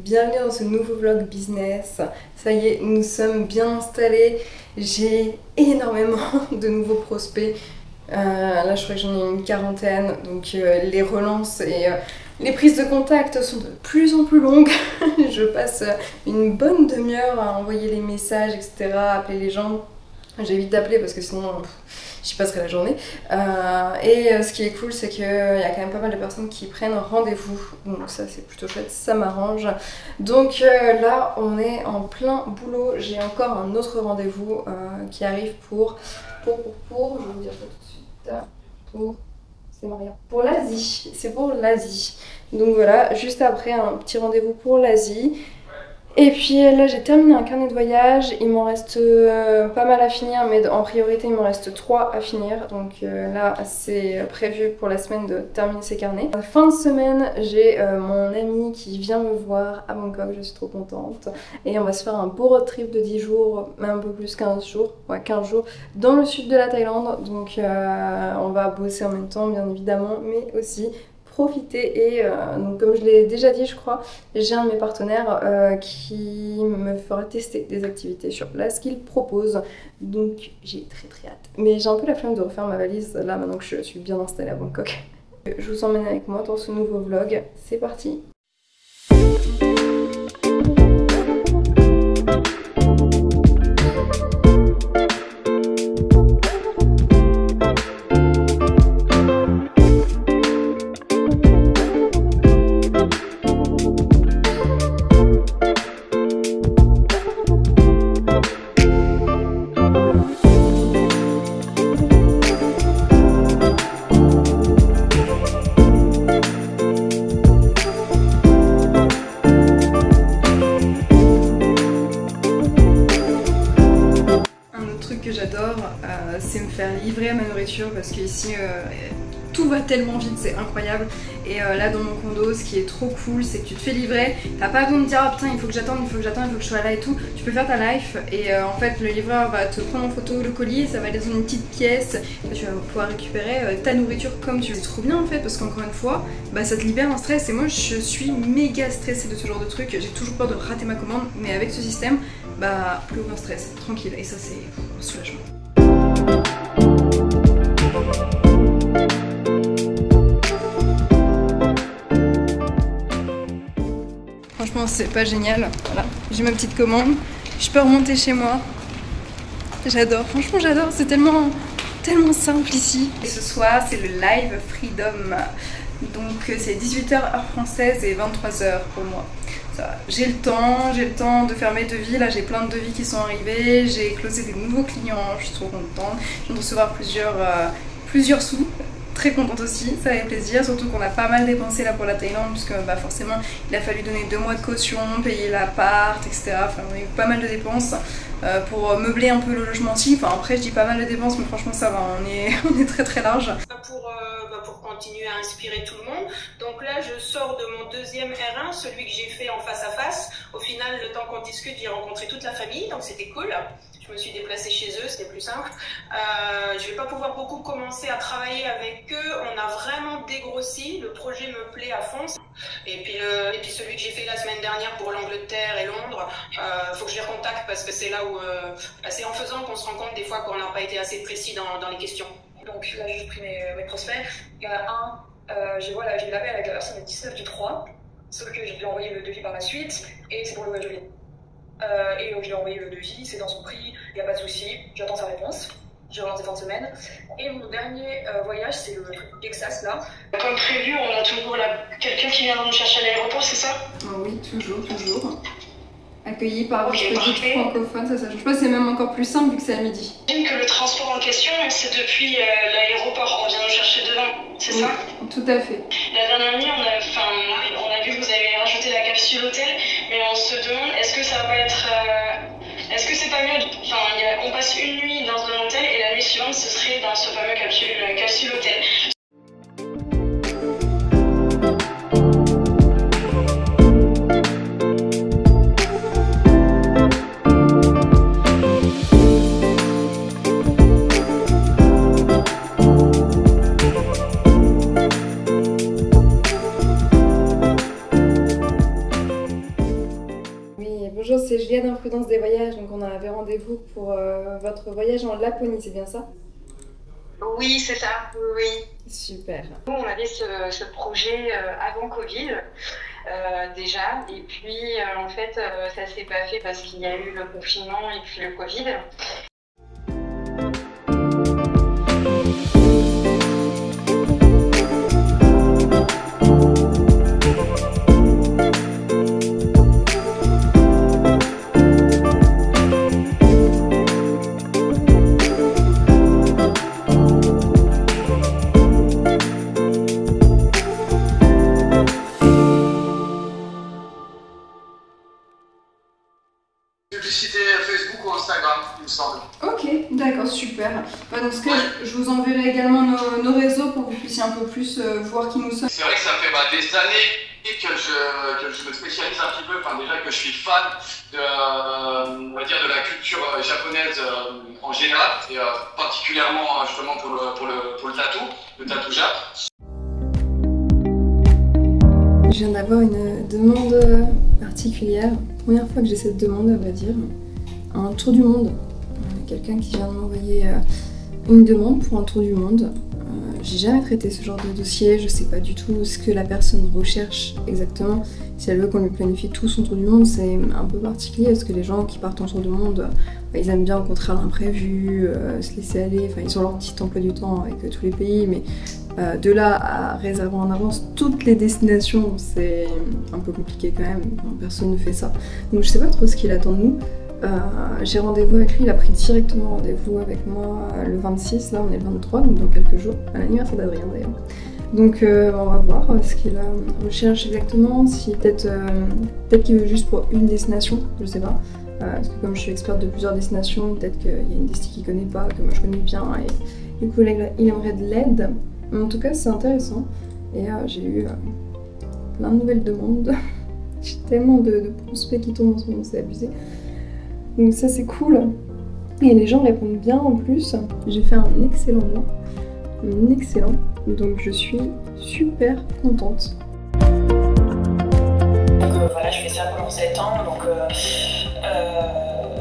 bienvenue dans ce nouveau vlog business. Ça y est, nous sommes bien installés. J'ai énormément de nouveaux prospects. Là je crois que j'en ai une quarantaine, donc les relances et les prises de contact sont de plus en plus longues. Je passe une bonne demi-heure à envoyer les messages, etc., à appeler les gens. J'évite d'appeler parce que sinon j'y passerai la journée. Ce qui est cool, c'est qu'il y a quand même pas mal de personnes qui prennent rendez-vous. Donc ça c'est plutôt chouette, ça m'arrange. Donc là on est en plein boulot. J'ai encore un autre rendez-vous qui arrive pour, je vais vous dire ça tout de suite. C'est Maria. Pour l'Asie, c'est pour l'Asie. Donc voilà, juste après un petit rendez-vous pour l'Asie. Et puis là j'ai terminé un carnet de voyage, il m'en reste pas mal à finir, mais en priorité il m'en reste 3 à finir. Donc là c'est prévu pour la semaine de terminer ces carnets. Fin de semaine, j'ai mon ami qui vient me voir à Bangkok, je suis trop contente. Et on va se faire un beau road trip de 10 jours, même un peu plus 15 jours, ouais 15 jours, dans le sud de la Thaïlande. Donc on va bosser en même temps bien évidemment, mais aussi profiter. Et donc comme je l'ai déjà dit je crois, j'ai un de mes partenaires qui me fera tester des activités sur place qu'il propose, donc j'ai très hâte. Mais j'ai un peu la flemme de refaire ma valise là maintenant que je suis bien installée à Bangkok. Je vous emmène avec moi dans ce nouveau vlog, c'est parti. C'est me faire livrer à ma nourriture parce qu'ici tout va tellement vite, c'est incroyable. Et là dans mon condo, ce qui est trop cool, c'est que tu te fais livrer, t'as pas besoin de dire oh putain il faut que j'attende, il faut que je sois là et tout. Tu peux faire ta life et en fait le livreur va te prendre en photo le colis, ça va aller dans une petite pièce et tu vas pouvoir récupérer ta nourriture comme tu veux. C'est trop bien en fait parce qu'encore une fois, bah, ça te libère un stress et moi je suis méga stressée de ce genre de truc. J'ai toujours peur de rater ma commande, mais avec ce système, bah plus aucun stress, tranquille, et ça c'est un soulagement. Franchement c'est pas génial, voilà, j'ai ma petite commande, je peux remonter chez moi, j'adore, franchement j'adore, c'est tellement simple ici. Et ce soir c'est le live Freedom, donc c'est 18h heure française et 23h pour moi. J'ai le temps de faire mes devis, là j'ai plein de devis qui sont arrivés, j'ai closé des nouveaux clients, je suis trop contente, je viens de recevoir plusieurs sous. Très contente aussi, ça fait plaisir, surtout qu'on a pas mal dépensé là pour la Thaïlande puisque bah, forcément il a fallu donner 2 mois de caution, payer l'appart, etc. Enfin on a eu pas mal de dépenses pour meubler un peu le logement aussi. Enfin après je dis pas mal de dépenses mais franchement ça va, on est très large. Pour continuer à inspirer tout le monde. Donc là je sors de mon deuxième R1, celui que j'ai fait en face à face. Au final le temps qu'on discute j'ai rencontré toute la famille donc c'était cool. Je me suis déplacée chez eux, c'était plus simple. Je vais pas pouvoir beaucoup commencer à travailler avec eux. On a vraiment dégrossi. Le projet me plaît à fond. Et puis celui que j'ai fait la semaine dernière pour l'Angleterre et Londres, faut que je les recontacte parce que c'est là où c'est en faisant qu'on se rend compte des fois qu'on n'a pas été assez précis dans les questions. Donc là j'ai pris mes prospects. Il y en a un, j'ai eu l'appel avec la personne le 19 du 3, sauf que je lui ai envoyé le devis par la suite et c'est pour le voyage de l'île. Et donc je lui ai envoyé le devis, c'est dans son prix, il n'y a pas de souci, j'attends sa réponse. Je relance fin de semaine. Et mon dernier voyage, c'est le truc du Texas là. Comme prévu, on a toujours quelqu'un qui vient nous chercher à l'aéroport, c'est ça? Oui, toujours. Accueilli par votre petite francophone, ça change pas, c'est même encore plus simple vu que c'est à midi. J'imagine que le transport en question, c'est depuis l'aéroport, on vient nous chercher devant, c'est ça? Tout à fait. La dernière nuit, on a vu que vous avez rajouté la capsule hôtel, mais on se demande, est-ce que ça va pas être... est-ce que c'est pas mieux, on passe une nuit dans un hôtel et la nuit suivante, ce serait dans ce fameux capsule hôtel. rendez-vous pour votre voyage en Laponie, c'est bien ça? Oui, c'est ça, oui. Super. Nous, on avait ce projet avant Covid déjà, et puis en fait, ça s'est pas fait parce qu'il y a eu le confinement et puis le Covid. Publicité Facebook ou Instagram, il me semble. Ok, d'accord, super. Dans ce cas, je vous enverrai également nos réseaux pour que vous puissiez un peu plus voir qui nous sommes. C'est vrai que ça fait des années que je me spécialise un petit peu, enfin déjà que je suis fan on va dire de la culture japonaise en général, et particulièrement justement pour le tatou, le tatou jap. Je viens d'avoir une demande particulière. Première fois que j'ai cette demande, à vrai dire. Un tour du monde. Quelqu'un qui vient de m'envoyer une demande pour un tour du monde. J'ai jamais traité ce genre de dossier, je sais pas du tout ce que la personne recherche exactement. Si elle veut qu'on lui planifie tout son tour du monde, c'est un peu particulier parce que les gens qui partent en tour du monde, ils aiment bien rencontrer l'imprévu, se laisser aller, enfin ils ont leur petit emploi du temps avec tous les pays, mais de là à réserver en avance toutes les destinations, c'est un peu compliqué quand même, personne ne fait ça. Donc je sais pas trop ce qu'il attend de nous. J'ai rendez-vous avec lui, il a pris directement rendez-vous avec moi le 26, là on est le 23, donc dans quelques jours, à l'anniversaire d'Adrien d'ailleurs. Donc on va voir ce qu'il recherche exactement, si peut-être qu'il veut juste pour une destination, je sais pas. Parce que comme je suis experte de plusieurs destinations, peut-être qu'il y a une destination qu'il connaît pas, que moi je connais bien, et du coup il aimerait de l'aide. Mais en tout cas c'est intéressant, et j'ai eu plein de nouvelles demandes. J'ai tellement de prospects qui tombent en ce moment, c'est abusé. Donc ça c'est cool, et les gens répondent bien en plus. J'ai fait un excellent mois, donc je suis super contente. Donc voilà, je fais ça pendant 7 ans, donc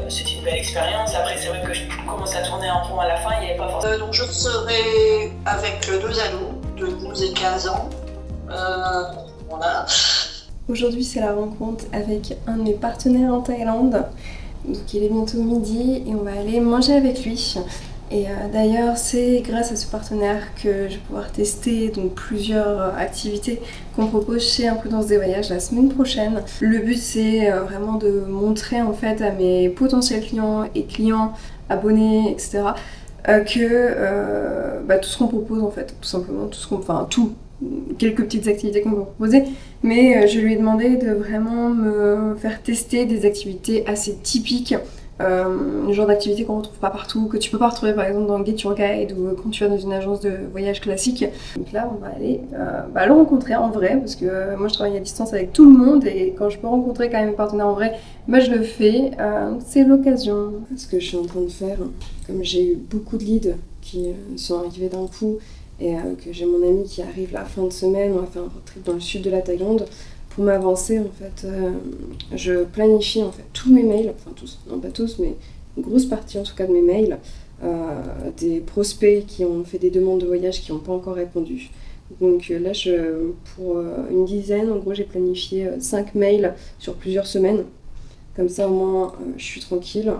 c'était une belle expérience. Après c'est vrai que je commence à tourner en rond à la fin, il n'y avait pas forcément... Donc je serai avec 2 ados de 12 et 15 ans, voilà. Aujourd'hui c'est la rencontre avec un de mes partenaires en Thaïlande. Donc il est bientôt midi et on va aller manger avec lui. Et d'ailleurs c'est grâce à ce partenaire que je vais pouvoir tester donc plusieurs activités qu'on propose chez Imprudence des Voyages la semaine prochaine. Le but c'est vraiment de montrer en fait à mes potentiels clients et clients, abonnés, etc. Que tout ce qu'on propose en fait, tout simplement, quelques petites activités qu'on peut proposer, mais je lui ai demandé de vraiment me faire tester des activités assez typiques, le genre d'activités qu'on ne retrouve pas partout, que tu peux pas retrouver par exemple dans Get Your Guide ou quand tu vas dans une agence de voyage classique. Donc là on va aller le rencontrer en vrai, parce que moi je travaille à distance avec tout le monde et quand je peux rencontrer quand même mes partenaires en vrai, je le fais, c'est l'occasion. Ce que je suis en train de faire, comme j'ai eu beaucoup de leads qui sont arrivés d'un coup, et que j'ai mon ami qui arrive la fin de semaine, on va faire un road trip dans le sud de la Thaïlande. Pour m'avancer, en fait, je planifie en fait tous mes mails, enfin tous, non pas tous, mais une grosse partie en tout cas de mes mails, des prospects qui ont fait des demandes de voyage qui n'ont pas encore répondu. Donc là, pour une dizaine, en gros, j'ai planifié 5 mails sur plusieurs semaines. Comme ça, au moins, je suis tranquille.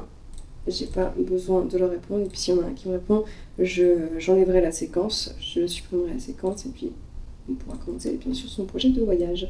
J'ai pas besoin de leur répondre, et puis s'il y en a un qui me répond, j'enlèverai la séquence, je supprimerai la séquence, et puis on pourra commencer bien sûr son projet de voyage.